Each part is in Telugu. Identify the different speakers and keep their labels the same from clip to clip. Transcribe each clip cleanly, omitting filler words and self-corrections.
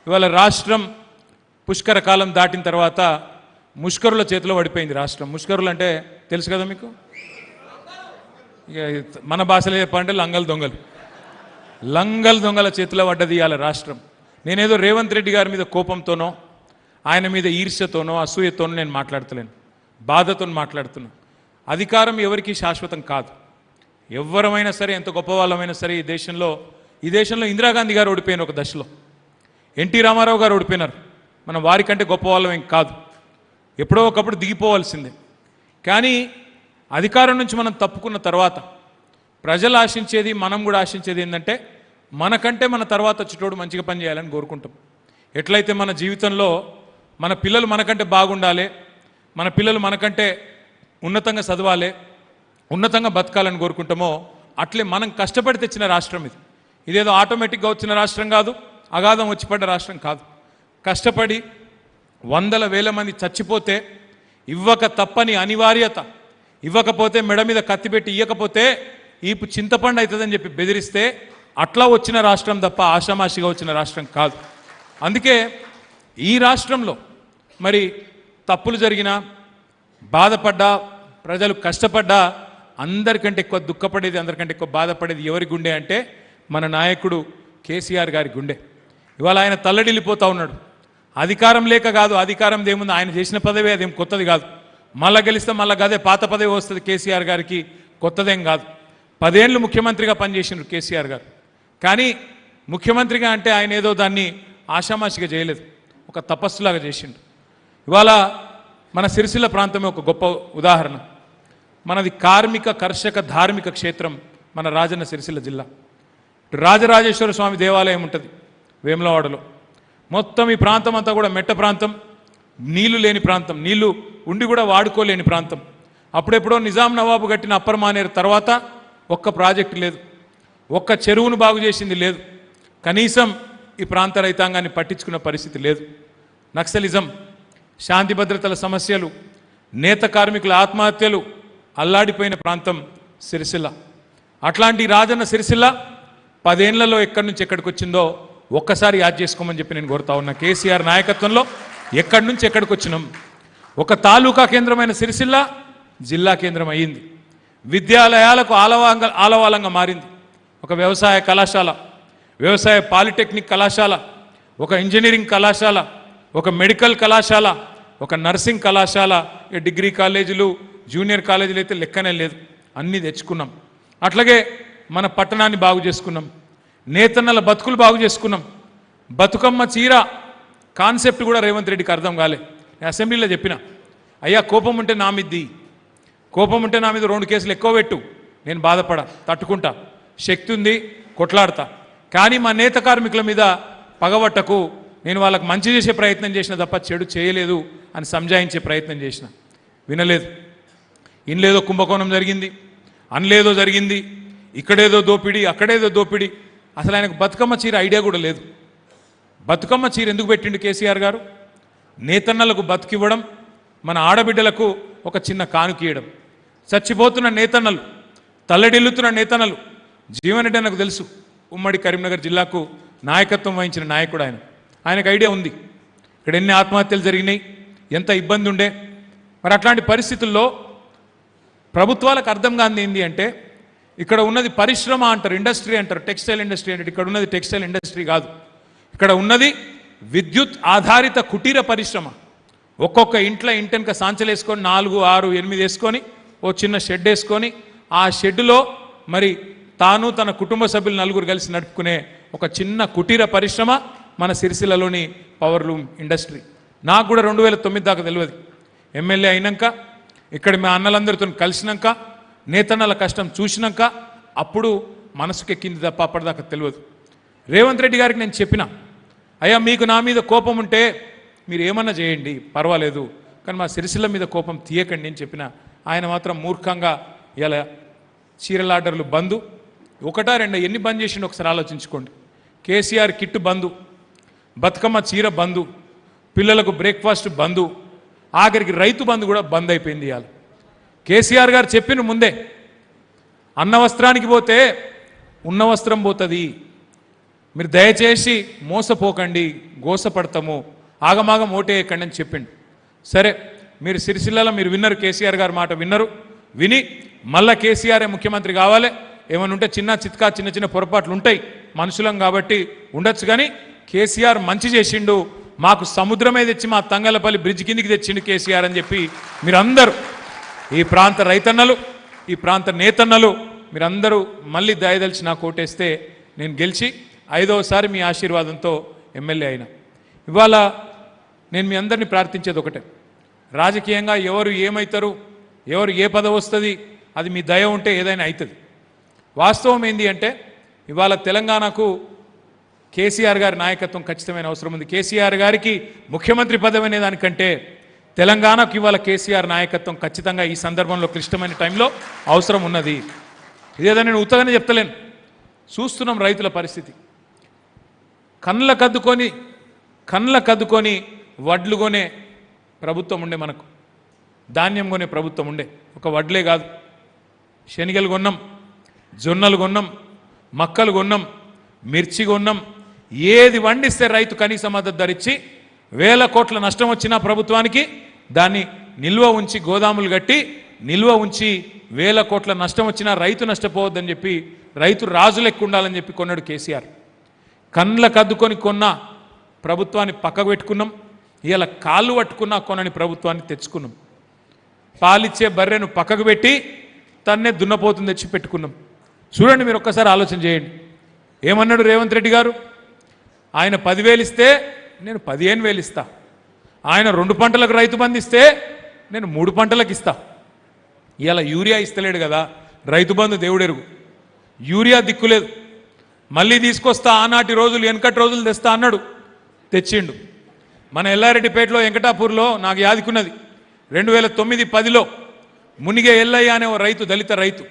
Speaker 1: ఇవాళ రాష్ట్రం పుష్కర కాలం దాటిన తర్వాత ముష్కరుల చేతిలో పడిపోయింది రాష్ట్రం. ముష్కరులు అంటే తెలుసు కదా మీకు, ఇక మన భాషలో చెప్పాలంటే లంగల్ దొంగల చేతిలో పడ్డది ఇవాళ రాష్ట్రం. నేనేదో రేవంత్ రెడ్డి గారి మీద కోపంతోనో ఆయన మీద ఈర్ష్యతోనో అసూయతోనో నేను మాట్లాడతలేను, బాధతో మాట్లాడుతున్నా. అధికారం ఎవరికి శాశ్వతం కాదు. ఎవరమైనా సరే, ఎంత గొప్ప వాళ్ళమైనా సరే, ఈ దేశంలో ఇందిరాగాంధీ గారు ఓడిపోయిన ఒక దశలో, ఎన్టీ రామారావు గారు ఓడిపోయినారు. మనం వారికంటే గొప్ప వాళ్ళమేం కాదు, ఎప్పుడో ఒకప్పుడు దిగిపోవాల్సిందే. కానీ అధికారం నుంచి మనం తప్పుకున్న తర్వాత ప్రజలు ఆశించేది, మనం కూడా ఆశించేది ఏంటంటే మనకంటే మన తర్వాత వచ్చేటోడు మంచిగా పనిచేయాలని కోరుకుంటాం. ఎట్లయితే మన జీవితంలో మన పిల్లలు మనకంటే బాగుండాలి, మన పిల్లలు మనకంటే ఉన్నతంగా చదవాలి, ఉన్నతంగా బతకాలని కోరుకుంటామో, అట్లే మనం కష్టపడి తెచ్చిన రాష్ట్రం ఇది. ఇదేదో ఆటోమేటిక్గా వచ్చిన రాష్ట్రం కాదు, అగాధం వచ్చి పడ్డ రాష్ట్రం కాదు. కష్టపడి వందల వేల మంది చచ్చిపోతే ఇవ్వక తప్పని అనివార్యత, ఇవ్వకపోతే మెడ మీద కత్తిపెట్టి ఇవ్వకపోతే ఈపు చింతపండు అవుతుందని చెప్పి బెదిరిస్తే అట్లా వచ్చిన రాష్ట్రం తప్ప ఆషామాషిగా వచ్చిన రాష్ట్రం కాదు. అందుకే ఈ రాష్ట్రంలో మరి తప్పులు జరిగినా, బాధపడ్డా, ప్రజలు కష్టపడ్డా, అందరికంటే ఎక్కువ దుఃఖపడేది, అందరికంటే ఎక్కువ బాధపడేది ఎవరి గుండె అంటే మన నాయకుడు కేసీఆర్ గారి గుండె. ఇవాళ ఆయన తల్లడిల్లిపోతూ ఉన్నాడు. అధికారం లేక కాదు, అధికారం ఏముంది, ఆయన చేసిన పదవి అదేం కొత్తది కాదు. మళ్ళా గెలిస్తే మళ్ళా అదే పాత పదవి వస్తుంది కేసీఆర్ గారికి, కొత్తదేం కాదు. 10 ఏళ్ళు ముఖ్యమంత్రిగా పనిచేసినారు కేసీఆర్ గారు. కానీ ముఖ్యమంత్రిగా అంటే ఆయన ఏదో దాన్ని ఆషామాషిగా చేయలేదు, ఒక తపస్సులాగా చేసిండు. ఇవాళ మన సిరిసిల్ల ప్రాంతమే ఒక గొప్ప ఉదాహరణ. మనది కార్మిక, కర్షక, ధార్మిక క్షేత్రం మన రాజన్న సిరిసిల్ల జిల్లా. రాజరాజేశ్వర స్వామి దేవాలయం ఉంటుంది వేములవాడలో. మొత్తం ఈ ప్రాంతం అంతా కూడా మెట్ట ప్రాంతం, నీళ్లు లేని ప్రాంతం, నీళ్లు ఉండి కూడా వాడుకోలేని ప్రాంతం. అప్పుడెప్పుడో నిజాం నవాబు కట్టిన అప్పర్ మానేరు తర్వాత ఒక్క ప్రాజెక్టు లేదు, ఒక్క చెరువును బాగు చేసింది లేదు, కనీసం ఈ ప్రాంత రైతాంగాన్ని పట్టించుకున్న పరిస్థితి లేదు. నక్సలిజం, శాంతి భద్రతల సమస్యలు, నేత కార్మికుల ఆత్మహత్యలు అల్లాడిపోయిన ప్రాంతం సిరిసిల్ల. అట్లాంటి రాజన్న సిరిసిల్ల 10 ఏళ్లలో ఎక్కడి నుంచి ఎక్కడికి వచ్చిందో ఒక్కసారి యాద్ చేసుకోమని చెప్పి నేను కోరుతా ఉన్నా. కేసీఆర్ నాయకత్వంలో ఎక్కడి నుంచి ఎక్కడికి వచ్చినాం. ఒక తాలూకా కేంద్రమైన సిరిసిల్ల జిల్లా కేంద్రం అయ్యింది. విద్యాలయాలకు ఆలవాలంగా మారింది. ఒక వ్యవసాయ కళాశాల, వ్యవసాయ పాలిటెక్నిక్ కళాశాల, ఒక ఇంజనీరింగ్ కళాశాల, ఒక మెడికల్ కళాశాల, ఒక నర్సింగ్ కళాశాల, డిగ్రీ కాలేజీలు, జూనియర్ కాలేజీలు అయితే లెక్కనే లేదు, అన్నీ తెచ్చుకున్నాం. అట్లాగే మన పట్టణాన్ని బాగు చేసుకున్నాం, నేతన్నల బతుకులు బాగు చేసుకున్నాం. బతుకమ్మ చీర కాన్సెప్ట్ కూడా రేవంత్ రెడ్డికి అర్థం కాలే. నేను అసెంబ్లీలో చెప్పిన, అయ్యా కోపం ఉంటే నా మీద్ది, కోపం ఉంటే నా మీద 2 కేసులు ఎక్కువ పెట్టు, నేను బాధపడా, తట్టుకుంటా, శక్తి ఉంది, కొట్లాడతా. కానీ మా నేత కార్మికుల మీద పగబట్టకు, నేను వాళ్ళకు మంచి చేసే ప్రయత్నం చేసిన తప్ప చెడు చేయలేదు అని సంజాయించే ప్రయత్నం చేసిన. వినలేదు. ఇన్లేదో కుంభకోణం జరిగింది, అన్లేదో జరిగింది, ఇక్కడేదో దోపిడీ, అక్కడేదో దోపిడీ. అసలు ఆయనకు బతుకమ్మ చీర ఐడియా కూడా లేదు. బతుకమ్మ చీర ఎందుకు పెట్టిండు కేసీఆర్ గారు? నేతన్నలకు బతుకివ్వడం, మన ఆడబిడ్డలకు ఒక చిన్న కానుకీయడం. చచ్చిపోతున్న నేతన్నలు, తల్లడిల్లుతున్న నేతన్నలు. జీవన్ రెడ్డి నాకు తెలుసు, ఉమ్మడి కరీంనగర్ జిల్లాకు నాయకత్వం వహించిన నాయకుడు ఆయన. ఆయనకు ఐడియా ఉంది ఇక్కడ ఎన్ని ఆత్మహత్యలు జరిగినాయి, ఎంత ఇబ్బంది ఉండే. మరి అట్లాంటి పరిస్థితుల్లో ప్రభుత్వాలకు అర్థం కాంది ఏంటి అంటే, ఇక్కడ ఉన్నది పరిశ్రమ అంటారు, ఇండస్ట్రీ అంటారు, టెక్స్టైల్ ఇండస్ట్రీ అంటారు. ఇక్కడ ఉన్నది టెక్స్టైల్ ఇండస్ట్రీ కాదు, ఇక్కడ ఉన్నది విద్యుత్ ఆధారిత కుటీర పరిశ్రమ. ఒక్కొక్క ఇంటెనక సాంచలు వేసుకొని 4, 6, 8 వేసుకొని ఓ చిన్న షెడ్ వేసుకొని, ఆ షెడ్డులో మరి తాను తన కుటుంబ సభ్యులు 4 కలిసి నడుపుకునే ఒక చిన్న కుటీర పరిశ్రమ మన సిరిసిల్లలోని పవర్లూమ్ ఇండస్ట్రీ. నాకు కూడా 2009 దాకా తెలియదు. ఎమ్మెల్యే అయినాక, ఇక్కడ మా అన్నలందరితో కలిసినాక, నేతన్నల కష్టం చూసినాక అప్పుడు మనసుకెక్కింది తప్ప అప్పటిదాకా తెలియదు. రేవంత్ రెడ్డి గారికి నేను చెప్పిన, అయ్యా మీకు నా మీద కోపం ఉంటే మీరు ఏమన్నా చేయండి, పర్వాలేదు, కానీ మా సిరిసిల్ల మీద కోపం తీయకండి అని చెప్పిన. ఆయన మాత్రం మూర్ఖంగా ఇలా చీరల ఆర్డర్లు బంధు, 1, 2 ఎన్ని బంద్ చేసిండు ఒకసారి ఆలోచించుకోండి. కేసీఆర్ కిట్ బంధు, బతుకమ్మ చీర బంధు, పిల్లలకు బ్రేక్ఫాస్ట్ బంధు, ఆఖరికి రైతు బంధు కూడా బంద్ అయిపోయింది. ఇవాళ కేసీఆర్ గారు చెప్పిన ముందే, అన్న వస్త్రానికి పోతే ఉన్న వస్త్రం పోతుంది, మీరు దయచేసి మోసపోకండి, గోసపడతాము, ఆగమాగం ఓటేయకండి అని చెప్పిండు. సరే, మీరు సిరిసిల్లలో మీరు విన్నరు, కేసీఆర్ గారి మాట విన్నరు. విని మళ్ళా కేసీఆరే ముఖ్యమంత్రి కావాలి, ఏమైనా ఉంటే చిన్న చిన్న పొరపాట్లు ఉంటాయి, మనుషులం కాబట్టి ఉండొచ్చు, కానీ కేసీఆర్ మంచి చేసిండు, మాకు సముద్రమే తెచ్చి మా తంగలపల్లి బ్రిడ్జ్ కిందికి తెచ్చిండు కేసీఆర్ అని చెప్పి మీరందరూ, ఈ ప్రాంత రైతన్నలు, ఈ ప్రాంత నేతన్నలు మీరందరూ మళ్ళీ దయదలిచి నాకు ఓటేస్తే నేను గెలిచి 5వసారి మీ ఆశీర్వాదంతో ఎమ్మెల్యే అయినా. ఇవాళ నేను మీ అందరినీ ప్రార్థించేది ఒకటే, రాజకీయంగా ఎవరు ఏమవుతారు, ఎవరు ఏ పదవి వస్తుంది, అది మీ దయ ఉంటే ఏదైనా అవుతుంది. వాస్తవం ఏంటి అంటే ఇవాళ తెలంగాణకు కేసీఆర్ గారి నాయకత్వం ఖచ్చితమైన అవసరం ఉంది. కేసీఆర్ గారికి ముఖ్యమంత్రి పదవి అనే దానికంటే తెలంగాణకు ఇవాళ కేసీఆర్ నాయకత్వం ఖచ్చితంగా ఈ సందర్భంలో క్లిష్టమైన టైంలో అవసరం ఉన్నది. ఇదేదో నేను ఉత్తగానే చెప్తలేను, చూస్తున్నాం రైతుల పరిస్థితి. కళ్ళ కద్దుకొని వడ్లు కొనే ప్రభుత్వం ఉండే, మనకు ధాన్యం కొనే ప్రభుత్వం ఉండే. ఒక వడ్లే కాదు, శనగలు కొన్నాం, జొన్నలు కొన్నాం, మక్కలు కొన్నాం, మిర్చి కొన్నాం. ఏది వండిస్తే రైతు కనీస మద్దతు ధరించి 1000 కోట్ల నష్టం వచ్చినా ప్రభుత్వానికి దాన్ని నిల్వ ఉంచి గోదాములు కట్టి నిల్వ ఉంచి 1000 కోట్ల నష్టం వచ్చినా రైతు నష్టపోవద్దని చెప్పి రైతు రాజు లెక్క ఉండాలని చెప్పి కొన్నాడు కేసీఆర్. కద్దుకొని కొన్న ప్రభుత్వాన్ని పక్కకు పెట్టుకున్నాం. ఇలా కాళ్ళు పట్టుకున్నా కొనని ప్రభుత్వాన్ని తెచ్చుకున్నాం. పాలిచ్చే బర్రెను పక్కకు పెట్టి తన్నే దున్నపోతుంది తెచ్చి పెట్టుకున్నాం. చూడండి, మీరు ఒక్కసారి ఆలోచన చేయండి. ఏమన్నాడు రేవంత్ రెడ్డి గారు? ఆయన 10,000 ఇస్తే నేను 15,000 ఇస్తా, ఆయన 2 పంటలకు రైతు బంధు ఇస్తే నేను 3 పంటలకు ఇస్తా. ఇలా యూరియా ఇస్తలేడు కదా, రైతు బంధు దేవుడెరుగు, యూరియా దిక్కులేదు. మళ్ళీ తీసుకొస్తా, ఆనాటి రోజులు వెనకటి రోజులు తెస్తా అన్నాడు, తెచ్చిండు. మన ఎల్లారెడ్డిపేటలో వెంకటాపూర్లో నాకు యాదికున్నది, 2009-10లో మునిగే ఎల్లయ్య అనే ఓ రైతు, దళిత రైతు,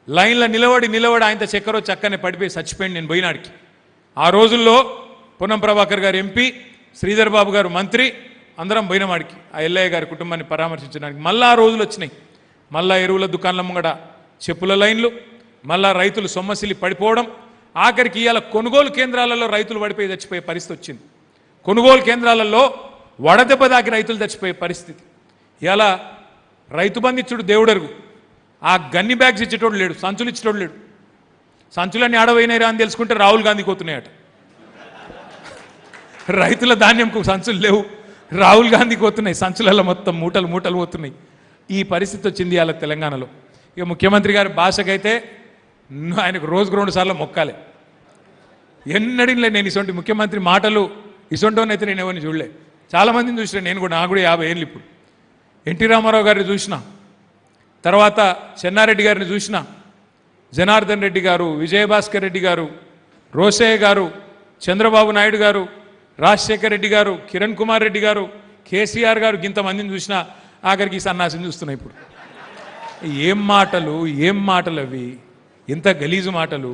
Speaker 1: లైన్లో నిలబడి ఆయనతో చక్కరో చక్కనే పడిపోయి చచ్చిపోయింది. నేను పోయినాడికి. ఆ రోజుల్లో పొన్నం ప్రభాకర్ గారు ఎంపీ, శ్రీధర్ బాబు గారు మంత్రి, అందరం పోయినవాడికి ఆ ఎల్లయ్య గారి కుటుంబాన్ని పరామర్శించడానికి. మళ్ళా ఆ రోజులు వచ్చినాయి. మళ్ళా ఎరువుల దుకాణాల ముంగడ చెప్పుల లైన్లు, మళ్ళా రైతులు సొమ్మసిల్లి పడిపోవడం, ఆఖరికి ఇవాళ కొనుగోలు కేంద్రాలలో రైతులు పడిపోయి చచ్చిపోయే పరిస్థితి వచ్చింది. కొనుగోలు కేంద్రాలలో వడదెబ్బ దాకి రైతులు చచ్చిపోయే పరిస్థితి. ఇలా రైతు బంధించుడు దేవుడెరుగు. ఆ గన్ని బ్యాగ్స్ ఇచ్చేటోడు లేడు, సంచులు ఇచ్చేటోడు లేడు. సంచులన్నీ ఆడవైనాయిరా అని తెలుసుకుంటే రాహుల్ గాంధీకి పోతున్నాయట. రైతుల ధాన్యంకు సంచులు లేవు, రాహుల్ గాంధీకి పోతున్నాయి సంచులలో, మొత్తం మూటలు పోతున్నాయి. ఈ పరిస్థితి వచ్చింది ఇవాళ తెలంగాణలో. ఇక ముఖ్యమంత్రి గారి భాషకైతే ఆయనకు రోజుకు 2 సార్లు మొక్కాలి. ఎన్నడిలే నేను ఇటువంటి ముఖ్యమంత్రి మాటలు ఇసొంటోనైతే నేను ఎవరిని చూడలే. చాలామందిని చూసిన నేను కూడా, నాకు కూడా 50 ఏళ్ళు ఇప్పుడు. ఎన్టీ రామారావు గారిని చూసిన, తర్వాత చెన్నారెడ్డి గారిని చూసిన, జనార్దన్ రెడ్డి గారు, విజయభాస్కర్ రెడ్డి గారు, రోసయ్య గారు, చంద్రబాబు నాయుడు గారు, రాజశేఖర్ రెడ్డి గారు, కిరణ్ కుమార్ రెడ్డి గారు, కేసీఆర్ గారు, ఇంతమందిని చూసినా ఆఖరికి సన్నాసిని చూస్తున్నాయి ఇప్పుడు. ఏం మాటలు అవి, ఎంత గలీజు మాటలు.